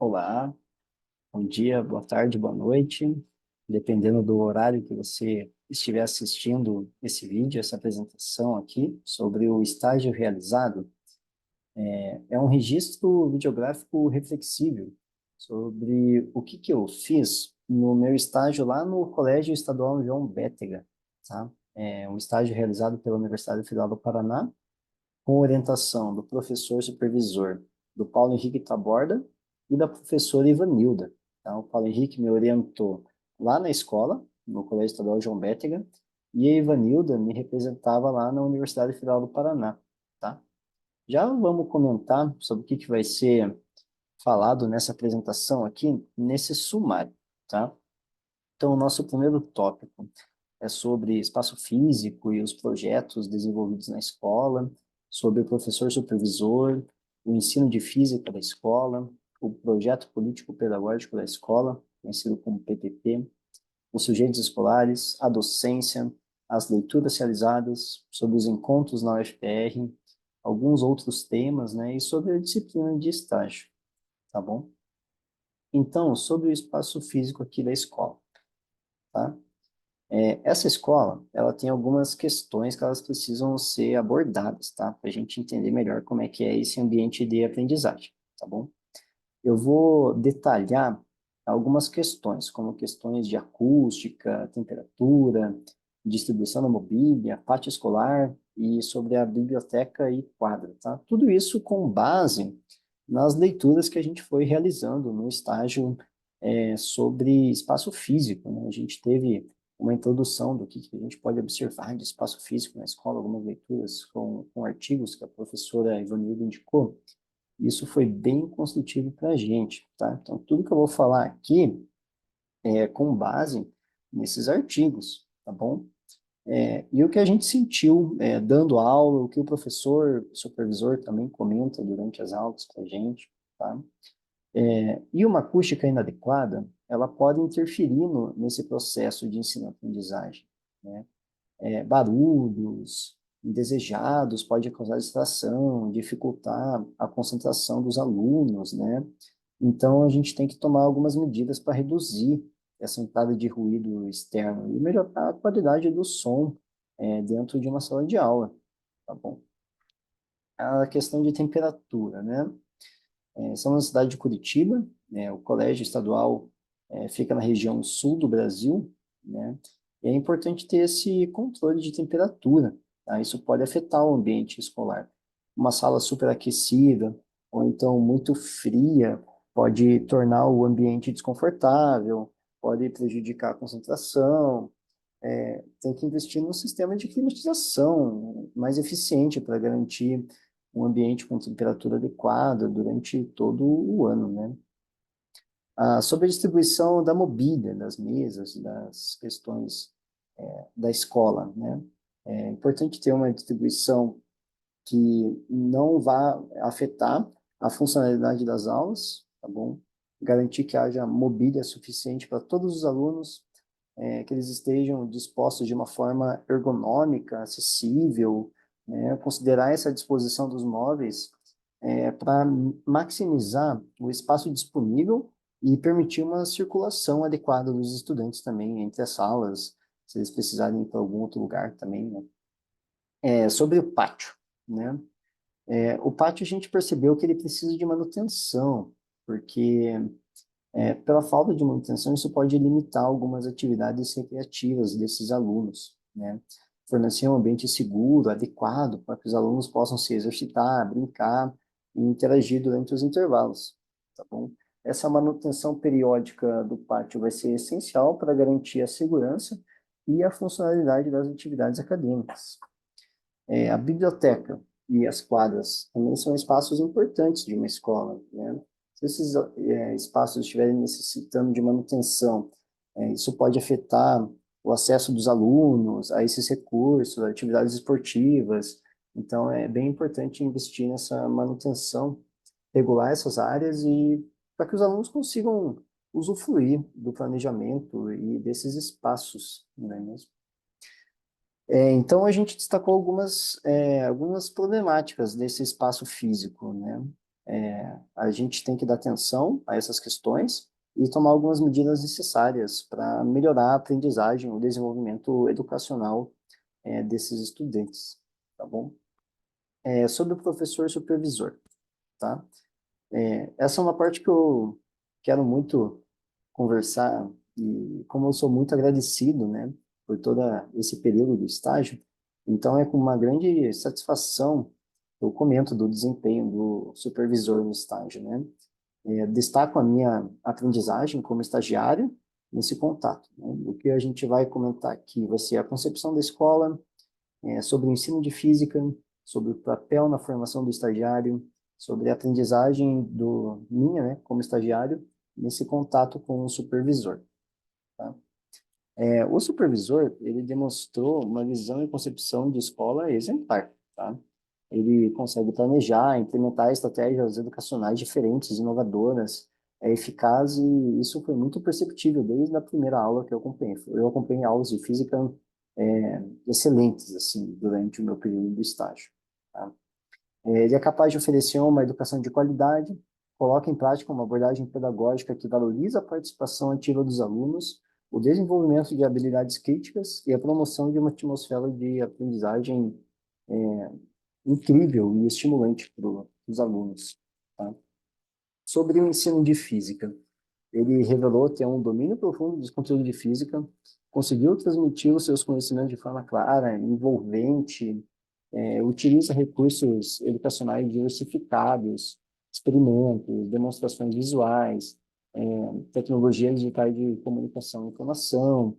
Olá, bom dia, boa tarde, boa noite, dependendo do horário que você estiver assistindo esse vídeo, essa apresentação aqui sobre o estágio realizado. É um registro videográfico reflexível sobre o que eu fiz no meu estágio lá no Colégio Estadual João Bétega, tá? É um estágio realizado pela Universidade Federal do Paraná, com orientação do professor supervisor do Paulo Henrique Taborda e da professora Ivanilda. Tá? O Paulo Henrique me orientou lá na escola, no Colégio Estadual João Bétega, e a Ivanilda me representava lá na Universidade Federal do Paraná. Tá? Já vamos comentar sobre o que vai ser falado nessa apresentação aqui, nesse sumário. Tá? Então, o nosso primeiro tópico é sobre espaço físico e os projetos desenvolvidos na escola, sobre o professor supervisor, o ensino de física da escola, o projeto político-pedagógico da escola, conhecido como PPP, os sujeitos escolares, a docência, as leituras realizadas, sobre os encontros na UFPR, alguns outros temas, né, e sobre a disciplina de estágio, tá bom? Então, sobre o espaço físico aqui da escola, tá? Essa escola, ela tem algumas questões que elas precisam ser abordadas, tá? Para a gente entender melhor como é que é esse ambiente de aprendizagem, tá bom? Eu vou detalhar algumas questões, como questões de acústica, temperatura, distribuição da mobília, pátio escolar e sobre a biblioteca e quadra, tá? Tudo isso com base nas leituras que a gente foi realizando no estágio sobre espaço físico, né? A gente teve uma introdução do que a gente pode observar de espaço físico na escola, algumas leituras com artigos que a professora Ivanildo indicou. Isso foi bem construtivo para a gente, tá? Então, tudo que eu vou falar aqui é com base nesses artigos, tá bom? E o que a gente sentiu dando aula, o que o professor, o supervisor também comenta durante as aulas para a gente, tá? E uma acústica inadequada, ela pode interferir nesse processo de ensino-aprendizagem, né? Barulhos indesejados pode causar distração, dificultar a concentração dos alunos, né? Então, a gente tem que tomar algumas medidas para reduzir essa entrada de ruído externo e melhorar a qualidade do som dentro de uma sala de aula, tá bom? A questão de temperatura, né? Estamos na cidade de Curitiba, né? O colégio estadual fica na região sul do Brasil, né? E é importante ter esse controle de temperatura, tá? Isso pode afetar o ambiente escolar. Uma sala superaquecida ou então muito fria pode tornar o ambiente desconfortável, pode prejudicar a concentração. Tem que investir num sistema de climatização mais eficiente para garantir um ambiente com temperatura adequada durante todo o ano, né? Sobre a distribuição da mobília, das mesas, das questões da escola, né? É importante ter uma distribuição que não vá afetar a funcionalidade das aulas, tá bom? Garantir que haja mobília suficiente para todos os alunos, que eles estejam dispostos de uma forma ergonômica, acessível, né? Considerar essa disposição dos móveis para maximizar o espaço disponível e permitir uma circulação adequada dos estudantes também entre as salas, se eles precisarem ir para algum outro lugar também, né? Sobre o pátio, né? O pátio a gente percebeu que ele precisa de manutenção, porque pela falta de manutenção isso pode limitar algumas atividades recreativas desses alunos, né? Fornecer um ambiente seguro, adequado, para que os alunos possam se exercitar, brincar e interagir durante os intervalos, tá bom? Essa manutenção periódica do pátio vai ser essencial para garantir a segurança e a funcionalidade das atividades acadêmicas. A biblioteca e as quadras também são espaços importantes de uma escola, né? Se esses espaços estiverem necessitando de manutenção, isso pode afetar o acesso dos alunos a esses recursos, atividades esportivas. Então, é bem importante investir nessa manutenção, regular essas áreas e para que os alunos consigam usufruir do planejamento e desses espaços, não é mesmo? Então, a gente destacou algumas problemáticas desse espaço físico, né? A gente tem que dar atenção a essas questões e tomar algumas medidas necessárias para melhorar a aprendizagem, o desenvolvimento educacional desses estudantes, tá bom? Sobre o professor supervisor, tá? Essa é uma parte que eu quero muito conversar e como eu sou muito agradecido, né, por todo esse período do estágio, então é com uma grande satisfação que eu comento do desempenho do supervisor no estágio, né? Destaco a minha aprendizagem como estagiário nesse contato, né? O que a gente vai comentar aqui vai ser a concepção da escola, sobre o ensino de física, sobre o papel na formação do estagiário, sobre a aprendizagem minha, né, como estagiário, nesse contato com o supervisor. Tá? O supervisor, ele demonstrou uma visão e concepção de escola exemplar. Tá? Ele consegue planejar, implementar estratégias educacionais diferentes, inovadoras, eficazes, e isso foi muito perceptível desde a primeira aula que eu acompanhei. Eu acompanhei aulas de física excelentes, assim, durante o meu período de estágio. Tá? Ele é capaz de oferecer uma educação de qualidade, coloca em prática uma abordagem pedagógica que valoriza a participação ativa dos alunos, o desenvolvimento de habilidades críticas e a promoção de uma atmosfera de aprendizagem é, incrível e estimulante para os alunos. Tá? Sobre o ensino de física, ele revelou ter um domínio profundo dos conteúdos de física, conseguiu transmitir os seus conhecimentos de forma clara, envolvente, utiliza recursos educacionais diversificados, experimentos, demonstrações visuais, tecnologias digitais de comunicação e informação,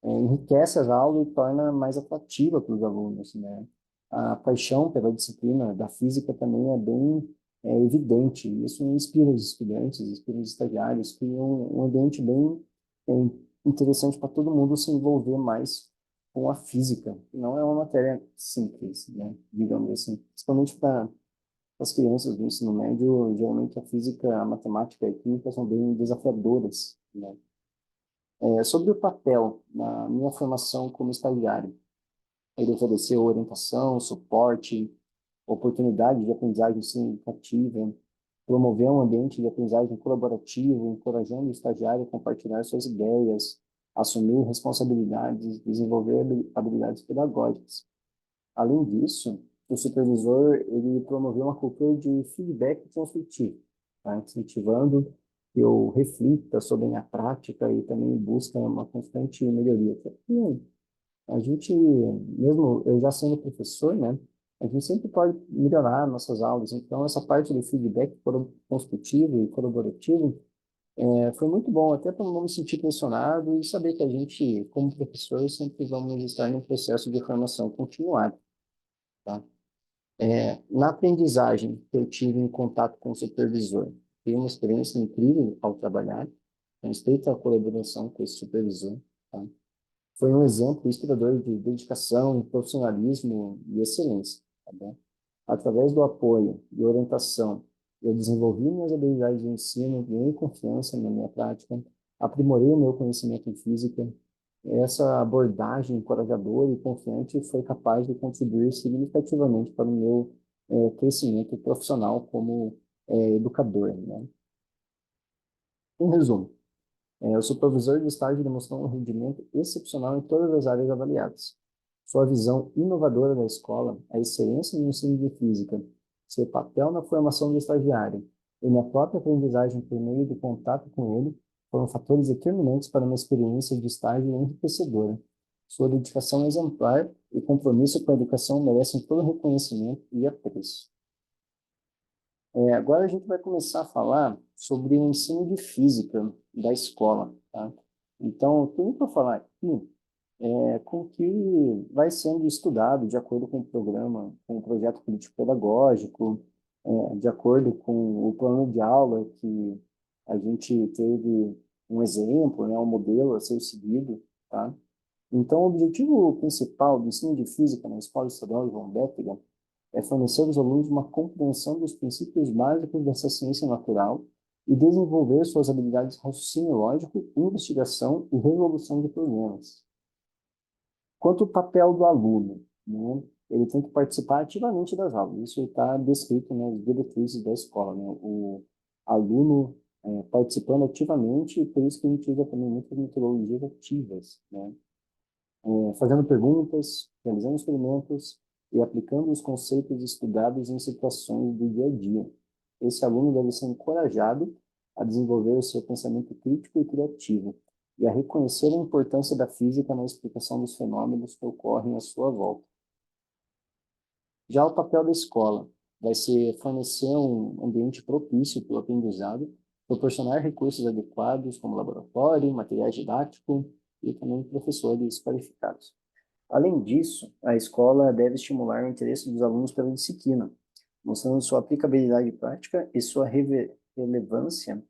enriquece as aulas e torna mais atrativa para os alunos, né? A paixão pela disciplina da física também é bem evidente. Isso inspira os estudantes, inspira os estagiários, cria um ambiente bem é, interessante para todo mundo se envolver mais com a física. Não é uma matéria simples, né? Digamos assim. Principalmente para as crianças do ensino médio, geralmente a física, a matemática e a química são bem desafiadoras, né? Sobre o papel na minha formação como estagiário, ele ofereceu orientação, suporte, oportunidade de aprendizagem significativa, promover um ambiente de aprendizagem colaborativo, encorajando o estagiário a compartilhar suas ideias, assumir responsabilidades, desenvolver habilidades pedagógicas. Além disso, o supervisor ele promoveu uma cultura de feedback construtivo, tá? Incentivando que eu reflita sobre a minha prática e também busca uma constante melhoria. Porque a gente, mesmo eu já sendo professor, né, a gente sempre pode melhorar nossas aulas. Então, essa parte do feedback construtivo e colaborativo foi muito bom, até para não me sentir pressionado e saber que a gente, como professor, sempre vamos estar em um processo de formação continuada, tá? Na aprendizagem que eu tive em contato com o supervisor, tive uma experiência incrível ao trabalhar, em estreita colaboração com esse supervisor, tá? Foi um exemplo inspirador de dedicação, profissionalismo e excelência, tá bom? Através do apoio e orientação, eu desenvolvi minhas habilidades de ensino, ganhei confiança na minha prática, aprimorei o meu conhecimento em física. Essa abordagem encorajadora e confiante foi capaz de contribuir significativamente para o meu crescimento profissional como educador, né? Em resumo, o supervisor de estágio demonstrou um rendimento excepcional em todas as áreas avaliadas. Sua visão inovadora da escola, a excelência no ensino de física, seu papel na formação do estagiário e minha própria aprendizagem por meio do contato com ele foram fatores determinantes para uma experiência de estágio enriquecedora. Sua dedicação exemplar e compromisso com a educação merecem todo reconhecimento e apreço. Agora a gente vai começar a falar sobre o ensino de física da escola, tá? Então, tudo que eu falar aqui com o que vai sendo estudado de acordo com o programa, com o projeto político-pedagógico, de acordo com o plano de aula que a gente teve um exemplo, né, um modelo a ser seguido, tá? Então, o objetivo principal do ensino de física na Escola Estadual João Bétega é fornecer aos alunos uma compreensão dos princípios básicos dessa ciência natural e desenvolver suas habilidades de raciocínio lógico, investigação e resolução de problemas. Quanto ao papel do aluno, né? ele tem que participar ativamente das aulas. Isso está descrito nas diretrizes da escola, né? O aluno participando ativamente, e por isso que a gente usa também muitas metodologias ativas, né? Fazendo perguntas, realizando experimentos e aplicando os conceitos estudados em situações do dia a dia. Esse aluno deve ser encorajado a desenvolver o seu pensamento crítico e criativo e a reconhecer a importância da física na explicação dos fenômenos que ocorrem à sua volta. Já o papel da escola vai ser fornecer um ambiente propício para o aprendizado, proporcionar recursos adequados, como laboratório, materiais didáticos e também professores qualificados. Além disso, a escola deve estimular o interesse dos alunos pela disciplina, mostrando sua aplicabilidade prática e sua relevância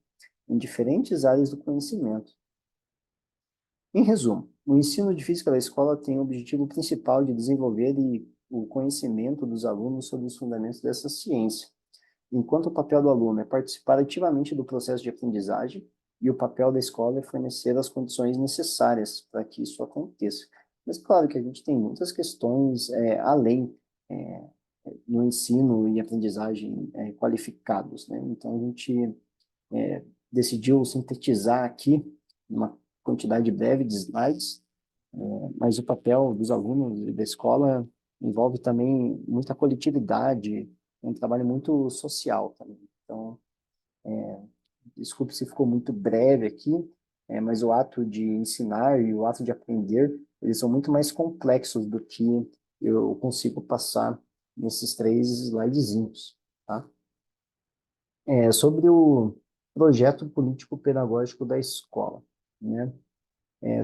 em diferentes áreas do conhecimento. Em resumo, o ensino de física da escola tem o objetivo principal de desenvolver o conhecimento dos alunos sobre os fundamentos dessa ciência, enquanto o papel do aluno é participar ativamente do processo de aprendizagem e o papel da escola é fornecer as condições necessárias para que isso aconteça. Mas claro que a gente tem muitas questões além é, no ensino e aprendizagem qualificados, né? Então a gente decidiu sintetizar aqui uma quantidade breve de slides, mas o papel dos alunos e da escola envolve também muita coletividade, um trabalho muito social também. Então, desculpe se ficou muito breve aqui, mas o ato de ensinar e o ato de aprender, eles são muito mais complexos do que eu consigo passar nesses 3 slidezinhos, tá? Sobre o projeto político-pedagógico da escola, né?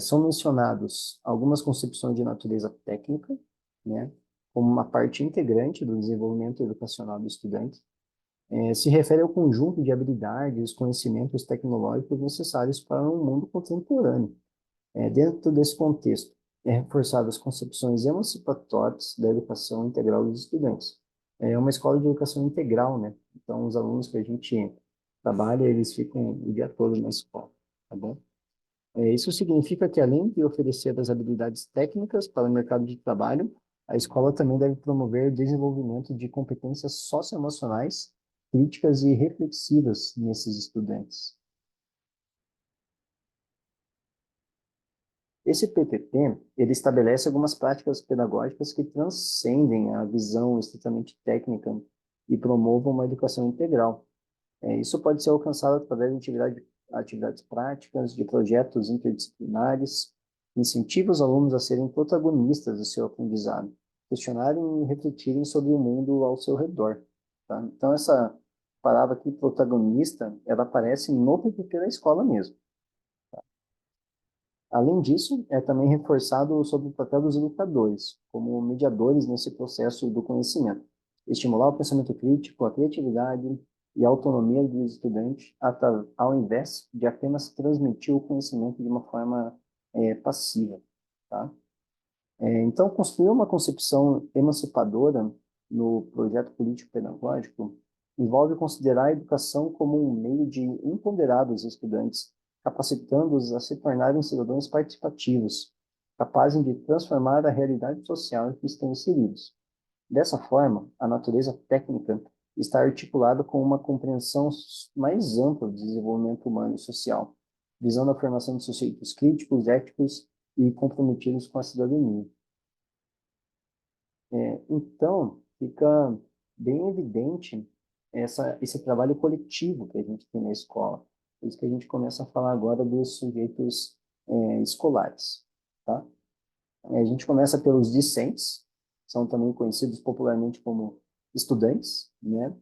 São mencionados algumas concepções de natureza técnica, né? Como uma parte integrante do desenvolvimento educacional do estudante. Se refere ao conjunto de habilidades, conhecimentos tecnológicos necessários para um mundo contemporâneo. Dentro desse contexto, reforçado as concepções emancipatórias da educação integral dos estudantes. É uma escola de educação integral, né? Então, os alunos que a gente trabalha, eles ficam o dia todo na escola, tá bom? Isso significa que, além de oferecer as habilidades técnicas para o mercado de trabalho, a escola também deve promover o desenvolvimento de competências socioemocionais, críticas e reflexivas nesses estudantes. Esse PPP, ele estabelece algumas práticas pedagógicas que transcendem a visão estritamente técnica e promovam uma educação integral. Isso pode ser alcançado através de atividades práticas, de projetos interdisciplinares, incentiva os alunos a serem protagonistas do seu aprendizado, questionarem e refletirem sobre o mundo ao seu redor. Tá? Então, essa palavra aqui, protagonista, ela aparece no PPP da escola mesmo. Além disso, é também reforçado sobre o papel dos educadores, como mediadores nesse processo do conhecimento. Estimular o pensamento crítico, a criatividade e a autonomia do estudante, ao invés de apenas transmitir o conhecimento de uma forma passiva. Tá? Então, construir uma concepção emancipadora no projeto político-pedagógico envolve considerar a educação como um meio de empoderar os estudantes, capacitando-os a se tornarem cidadãos participativos, capazes de transformar a realidade social em que estão inseridos. Dessa forma, a natureza técnica está articulada com uma compreensão mais ampla do desenvolvimento humano e social, visando a formação de sujeitos críticos, éticos e comprometidos com a cidadania. Então, fica bem evidente esse trabalho coletivo que a gente tem na escola. Por isso que a gente começa a falar agora dos sujeitos escolares, tá? A gente começa pelos discentes, são também conhecidos popularmente como estudantes, né?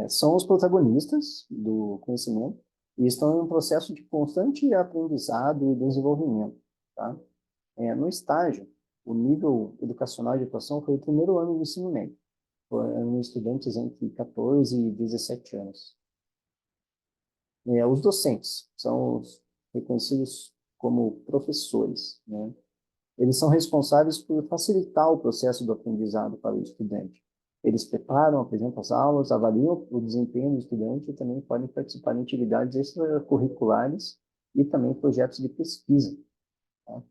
São os protagonistas do conhecimento e estão em um processo de constante aprendizado e desenvolvimento, tá? No estágio, o nível educacional de atuação foi o primeiro ano do ensino médio. Foram estudantes entre 14 e 17 anos. Os docentes são reconhecidos como professores, né? Eles são responsáveis por facilitar o processo do aprendizado para o estudante. Eles preparam, apresentam as aulas, avaliam o desempenho do estudante e também podem participar de atividades extracurriculares e também projetos de pesquisa. Tá?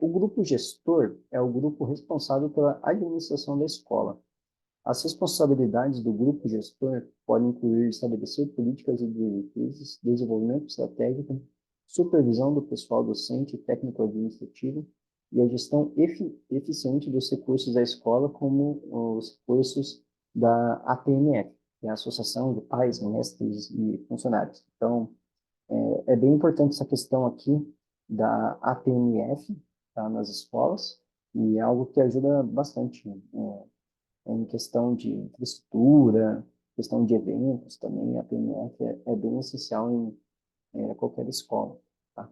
O grupo gestor é o grupo responsável pela administração da escola. As responsabilidades do grupo gestor podem incluir estabelecer políticas e diretrizes, desenvolvimento estratégico, supervisão do pessoal docente e técnico-administrativo e a gestão eficiente dos recursos da escola, como os recursos da APMF, que é a Associação de Pais, Mestres e Funcionários. Então, é bem importante essa questão aqui da APMF, tá, nas escolas, e é algo que ajuda bastante, em questão de infraestrutura, questão de eventos também. A PMF é bem essencial em qualquer escola, tá?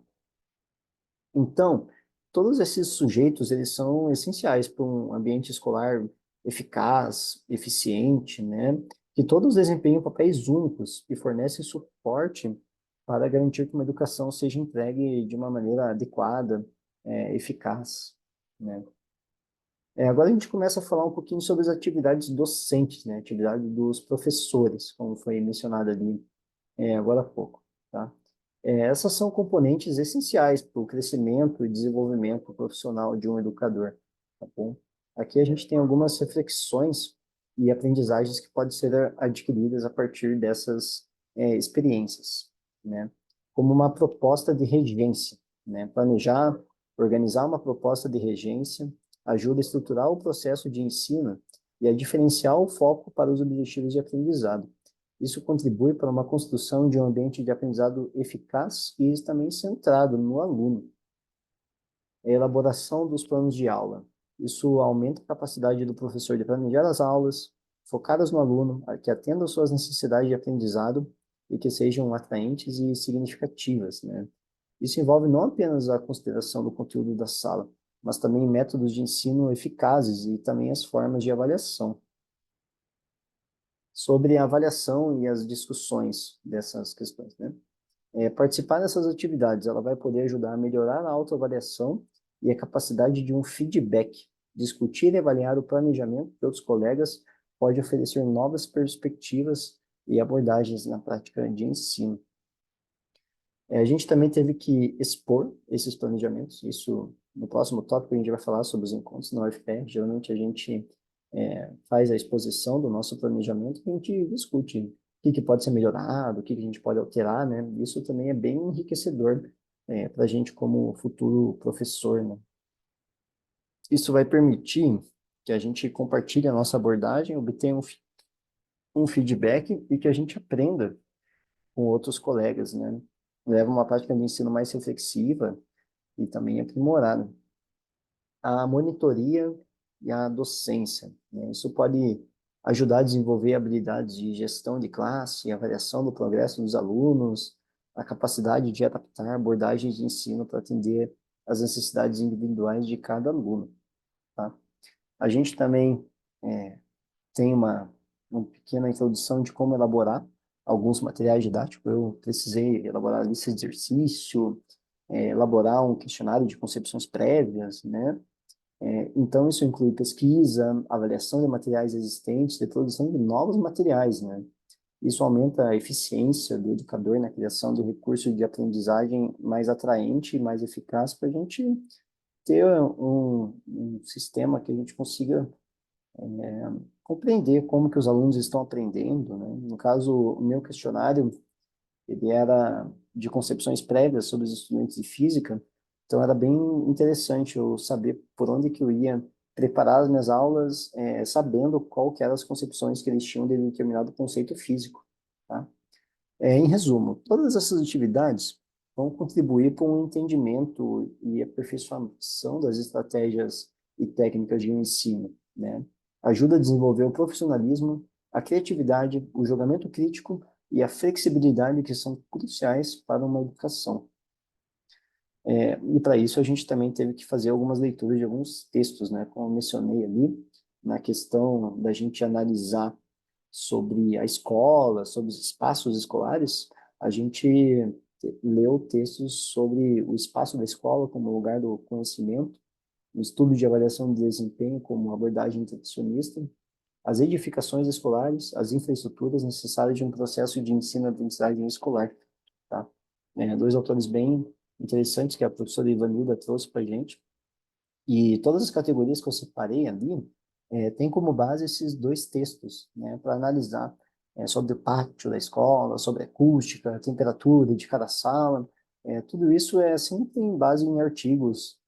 Então, todos esses sujeitos, eles são essenciais para um ambiente escolar eficaz, eficiente, né? Que todos desempenham papéis únicos e fornecem suporte para garantir que uma educação seja entregue de uma maneira adequada, eficaz, né? Agora a gente começa a falar um pouquinho sobre as atividades docentes, né? Atividade dos professores, como foi mencionado ali, agora há pouco, tá? Essas são componentes essenciais para o crescimento e desenvolvimento profissional de um educador, tá bom? Aqui a gente tem algumas reflexões e aprendizagens que podem ser adquiridas a partir dessas experiências, né? Como uma proposta de regência, né? Planejar, organizar uma proposta de regência ajuda a estruturar o processo de ensino e a diferenciar o foco para os objetivos de aprendizado. Isso contribui para uma construção de um ambiente de aprendizado eficaz e também centrado no aluno. A elaboração dos planos de aula. Isso aumenta a capacidade do professor de planejar as aulas, focadas no aluno, que atendam às suas necessidades de aprendizado e que sejam atraentes e significativas, né? Isso envolve não apenas a consideração do conteúdo da sala, mas também métodos de ensino eficazes e também as formas de avaliação. Sobre a avaliação e as discussões dessas questões, né? Participar dessas atividades, ela vai poder ajudar a melhorar a autoavaliação e a capacidade de um feedback. Discutir e avaliar o planejamento de outros colegas pode oferecer novas perspectivas e abordagens na prática de ensino. A gente também teve que expor esses planejamentos. Isso, no próximo tópico, a gente vai falar sobre os encontros na UFPR. Geralmente, a gente faz a exposição do nosso planejamento e a gente discute o que pode ser melhorado, o que a gente pode alterar, né? Isso também é bem enriquecedor para a gente como futuro professor, né? Isso vai permitir que a gente compartilhe a nossa abordagem, obtenha um feedback e que a gente aprenda com outros colegas, né? Leva uma prática de ensino mais reflexiva e também aprimorada. A monitoria e a docência, né? Isso pode ajudar a desenvolver habilidades de gestão de classe, avaliação do progresso dos alunos, a capacidade de adaptar abordagens de ensino para atender às necessidades individuais de cada aluno, tá? A gente também tem uma pequena introdução de como elaborar alguns materiais didáticos. Eu precisei elaborar lista de exercício, elaborar um questionário de concepções prévias, né? Então, isso inclui pesquisa, avaliação de materiais existentes e produção de novos materiais, né? Isso aumenta a eficiência do educador na criação de recursos de aprendizagem mais atraente e mais eficaz para a gente ter um sistema que a gente consiga compreender como que os alunos estão aprendendo, né? No caso, o meu questionário, ele era de concepções prévias sobre os estudantes de física, então era bem interessante eu saber por onde que eu ia preparar as minhas aulas, sabendo qual que eram as concepções que eles tinham de determinado conceito físico, tá? Em resumo, todas essas atividades vão contribuir para um entendimento e aperfeiçoação das estratégias e técnicas de ensino, né? Ajuda a desenvolver o profissionalismo, a criatividade, o julgamento crítico e a flexibilidade que são cruciais para uma educação. E para isso a gente também teve que fazer algumas leituras de alguns textos, né? Como eu mencionei ali, na questão da gente analisar sobre a escola, sobre os espaços escolares, a gente leu textos sobre o espaço da escola como lugar do conhecimento, o estudo de avaliação de desempenho como abordagem nutricionista, as edificações escolares, as infraestruturas necessárias de um processo de ensino-aprendizagem escolar, tá? Dois autores bem interessantes que a professora Ivanilda trouxe para a gente, E todas as categorias que eu separei ali tem como base esses dois textos, né, para analisar sobre o pátio da escola, sobre a acústica, a temperatura de cada sala. Tudo isso é sempre em base em artigos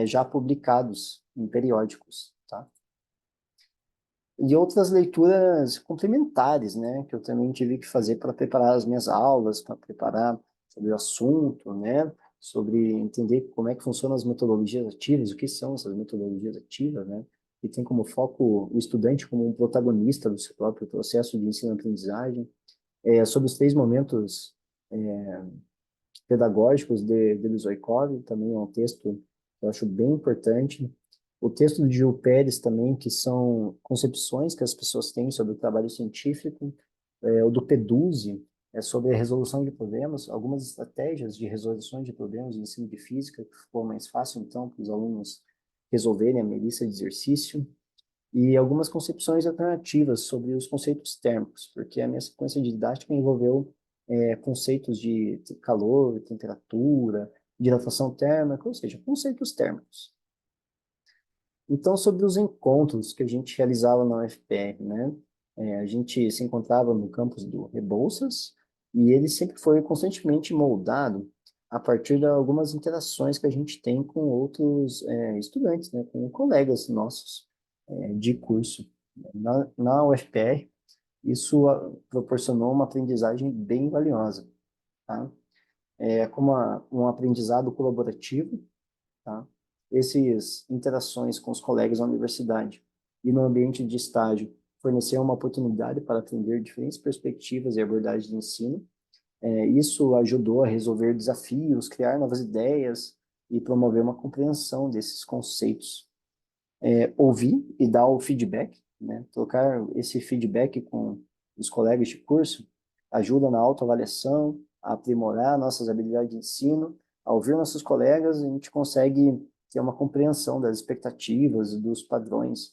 já publicados em periódicos, tá? E outras leituras complementares, né, que eu também tive que fazer para preparar as minhas aulas, para preparar sobre o assunto, né, sobre entender como é que funcionam as metodologias ativas, o que são essas metodologias ativas, né, que tem como foco o estudante como um protagonista do seu próprio processo de ensino-aprendizagem, sobre os três momentos pedagógicos de Lysoikov, também é um texto que eu acho bem importante. O texto do Gil Pérez também, que são concepções que as pessoas têm sobre o trabalho científico. O do Peduzzi, é sobre a resolução de problemas, algumas estratégias de resolução de problemas de ensino de física, que ficou mais fácil, então, para os alunos resolverem a lista de exercício. E algumas concepções alternativas sobre os conceitos térmicos, porque a minha sequência de didática envolveu conceitos de calor, temperatura, dilatação térmica, ou seja, conceitos térmicos. Então, sobre os encontros que a gente realizava na UFPR, né? A gente se encontrava no campus do Rebouças e ele sempre foi constantemente moldado a partir de algumas interações que a gente tem com outros estudantes, né? Com colegas nossos de curso. Na UFPR, isso proporcionou uma aprendizagem bem valiosa, tá? Como um aprendizado colaborativo, tá? Essas interações com os colegas da universidade e no ambiente de estágio forneceram uma oportunidade para aprender diferentes perspectivas e abordagens de ensino. Isso ajudou a resolver desafios, criar novas ideias e promover uma compreensão desses conceitos. Ouvir e dar o feedback, né? Trocar esse feedback com os colegas de curso ajuda na autoavaliação, a aprimorar nossas habilidades de ensino. Ao ouvir nossos colegas, a gente consegue ter uma compreensão das expectativas e dos padrões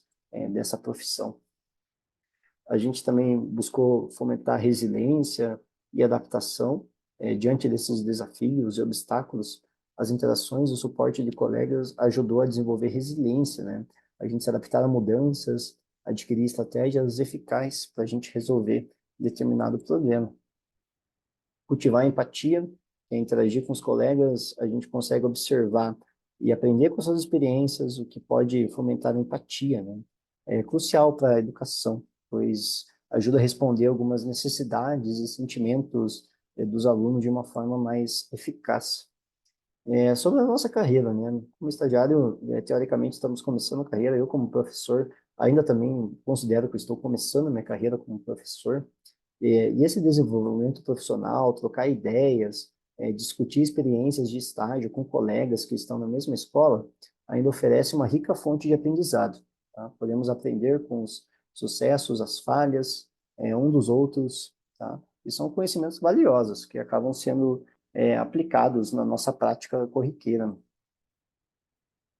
dessa profissão. A gente também buscou fomentar resiliência e adaptação diante desses desafios e obstáculos. As interações e o suporte de colegas ajudou a desenvolver resiliência, né? A gente se adaptar a mudanças, adquirir estratégias eficazes para a gente resolver determinado problema. Cultivar a empatia, interagir com os colegas, a gente consegue observar e aprender com suas experiências, o que pode fomentar a empatia, né? É crucial para a educação, pois ajuda a responder algumas necessidades e sentimentos dos alunos de uma forma mais eficaz. Sobre a nossa carreira, né? Como estagiário, teoricamente estamos começando a carreira. Eu, como professor, ainda também considero que estou começando a minha carreira como professor. E esse desenvolvimento profissional, trocar ideias, discutir experiências de estágio com colegas que estão na mesma escola, ainda oferece uma rica fonte de aprendizado. Tá? Podemos aprender com os sucessos, as falhas, um dos outros, tá? E são conhecimentos valiosos que acabam sendo aplicados na nossa prática corriqueira.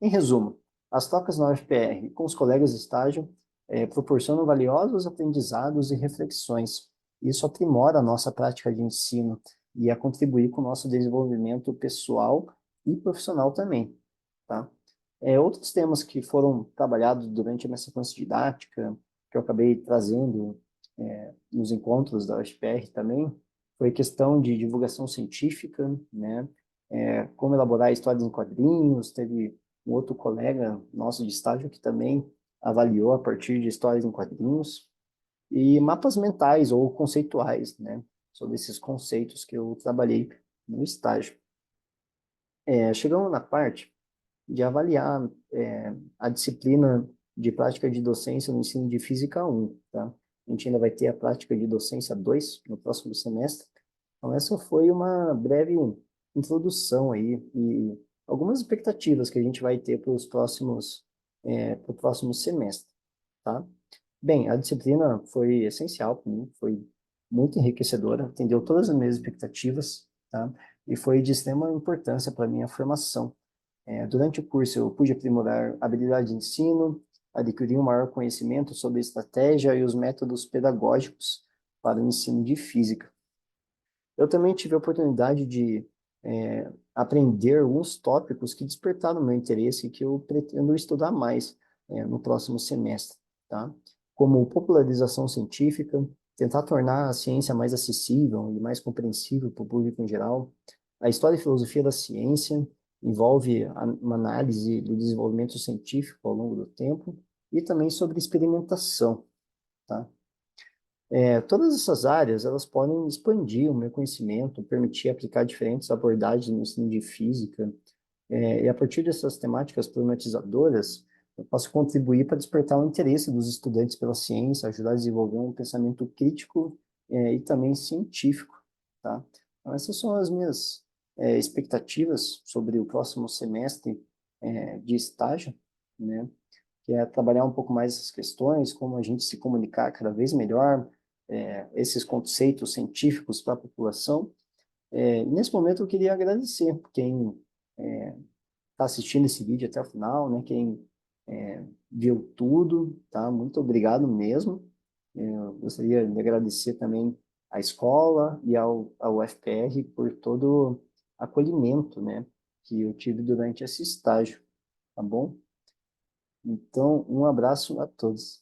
Em resumo, as trocas na UFPR com os colegas de estágio proporcionam valiosos aprendizados e reflexões. Isso aprimora a nossa prática de ensino e a contribuir com o nosso desenvolvimento pessoal e profissional também, tá? Outros temas que foram trabalhados durante a minha sequência didática, que eu acabei trazendo nos encontros da UFPR também, foi questão de divulgação científica, né? Como elaborar histórias em quadrinhos. Teve um outro colega nosso de estágio que também avaliou a partir de histórias em quadrinhos, e mapas mentais ou conceituais, né? Sobre esses conceitos que eu trabalhei no estágio. Chegamos na parte de avaliar a disciplina de prática de docência no ensino de Física 1, tá? A gente ainda vai ter a prática de docência 2 no próximo semestre. Então, essa foi uma breve introdução aí e algumas expectativas que a gente vai ter para os próximos, para o próximo semestre, tá? Bem, a disciplina foi essencial para mim, foi muito enriquecedora, atendeu todas as minhas expectativas, tá? E foi de extrema importância para a minha formação. Durante o curso, eu pude aprimorar habilidade de ensino, adquirir um maior conhecimento sobre estratégia e os métodos pedagógicos para o ensino de física. Eu também tive a oportunidade de aprender alguns tópicos que despertaram meu interesse e que eu pretendo estudar mais no próximo semestre, tá? Como popularização científica, tentar tornar a ciência mais acessível e mais compreensível para o público em geral. A história e filosofia da ciência envolve uma análise do desenvolvimento científico ao longo do tempo e também sobre experimentação, tá? Todas essas áreas, elas podem expandir o meu conhecimento, permitir aplicar diferentes abordagens no ensino de física, e a partir dessas temáticas problematizadoras, eu posso contribuir para despertar o interesse dos estudantes pela ciência, ajudar a desenvolver um pensamento crítico, e também científico, tá? Então, essas são as minhas expectativas sobre o próximo semestre de estágio, né? Que é trabalhar um pouco mais essas questões, como a gente se comunicar cada vez melhor, esses conceitos científicos para a população. Nesse momento, eu queria agradecer quem está assistindo esse vídeo até o final, né? Quem viu tudo, tá? Muito obrigado mesmo. Eu gostaria de agradecer também à escola e ao FPR por todo o acolhimento, né? Que eu tive durante esse estágio, tá bom? Então, um abraço a todos.